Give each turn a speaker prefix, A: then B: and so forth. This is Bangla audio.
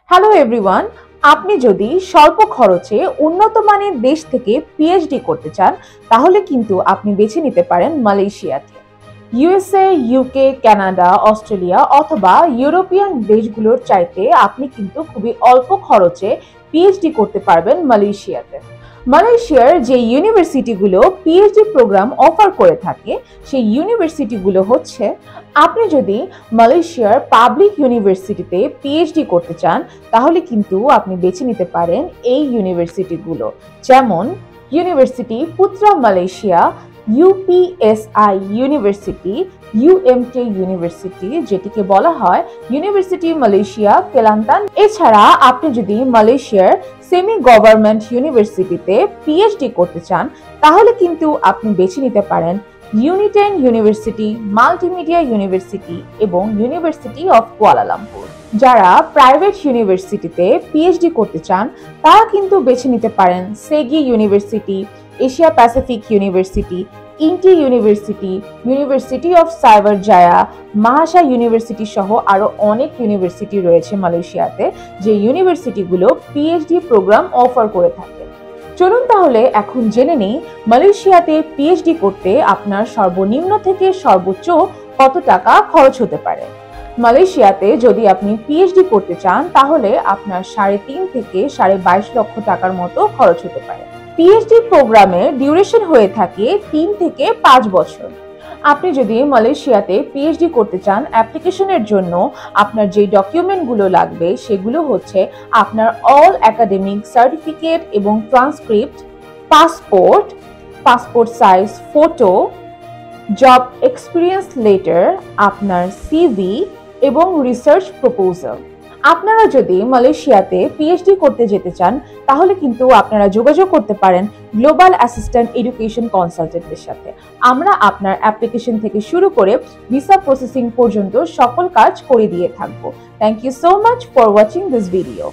A: হ্যালো এভরিওয়ান, আপনি যদি স্বল্প খরচে উন্নত মানের দেশ থেকে পিএইচডি করতে চান তাহলে কিন্তু আপনি বেছে নিতে পারেন মালয়েশিয়াকে। ইউএসএ, ইউকে, কানাডা, অস্ট্রেলিয়া অথবা ইউরোপিয়ান দেশগুলোর চাইতে আপনি কিন্তু খুবই অল্প খরচে পিএইচডি করতে পারবেন মালয়েশিয়াতে। মালয়েশিয়ার যে ইউনিভার্সিটিগুলো পিএইচডি প্রোগ্রাম অফার করে থাকে সেই ইউনিভার্সিটিগুলো হচ্ছে, আপনি যদি মালয়েশিয়ার পাবলিক ইউনিভার্সিটিতে পিএইচডি করতে চান তাহলে কিন্তু আপনি বেছে নিতে পারেন এই ইউনিভার্সিটিগুলো, যেমন ইউনিভার্সিটি পুত্রা মালয়েশিয়া, ইউপিএসআই ইউনিভার্সিটি, ইউএমকে ইউনিভার্সিটি যেটিকে বলা হয় ইউনিভার্সিটি মালয়েশিয়া কেলান্তান। এছাড়া আপনি যদি মালয়েশিয়ার সেমি গভর্নমেন্ট ইউনিভার্সিটিতে পিএইচডি করতে চান তাহলে কিন্তু আপনি বেছে নিতে পারেন ইউনিটেন ইউনিভার্সিটি, মাল্টিমিডিয়া ইউনিভার্সিটি এবং ইউনিভার্সিটি অফ কুয়ালালামপুর। যারা প্রাইভেট ইউনিভার্সিটিতে পিএইচডি করতে চান তারা কিন্তু বেছে নিতে পারেন SEGi university, Asia Pacific university, INTI university, university of Cyberjaya, MAHSA university সহ আরো অনেক ইউনিভার্সিটি রয়েছে মালয়েশিয়াতে, যে ইউনিভার্সিটিগুলো পিএইচডি প্রোগ্রাম অফার করে থাকে। চলুন তাহলে এখন জেনে নেই মালয়েশিয়াতে পিএইচডি করতে আপনার সর্বনিম্ন থেকে সর্বোচ্চ কত টাকা খরচ হতে পারে। মালয়েশিয়াতে যদি আপনি পিএইচডি করতে চান তাহলে আপনার 3.5 থেকে 22.5 লক্ষ টাকার মতো খরচ হতে পারে। পিএইচডি প্রোগ্রামের ডিউরেশন হয়ে থাকে 3 থেকে 5 বছর। আপনি যদি মালয়েশিয়াতে পিএইচডি করতে চান, অ্যাপ্লিকেশনের জন্য আপনার যে ডকুমেন্টগুলো লাগবে সেগুলো হচ্ছে আপনার অল একাডেমিক সার্টিফিকেট এবং transcript, passport, passport size photo, job experience letter, আপনার সিভি এবং রিসার্চ প্রপোজাল। আপনারা যদি মালয়েশিয়াতে পিএইচডি করতে যেতে চান তাহলে কিন্তু আপনারা যোগাযোগ করতে পারেন গ্লোবাল অ্যাসিস্ট্যান্ট এডুকেশন কনসালটেন্টের সাথে। আমরা আপনার অ্যাপ্লিকেশন থেকে শুরু করে ভিসা প্রসেসিং পর্যন্ত সকল কাজ করে দিয়ে থাকবো। Thank you so much for watching this video.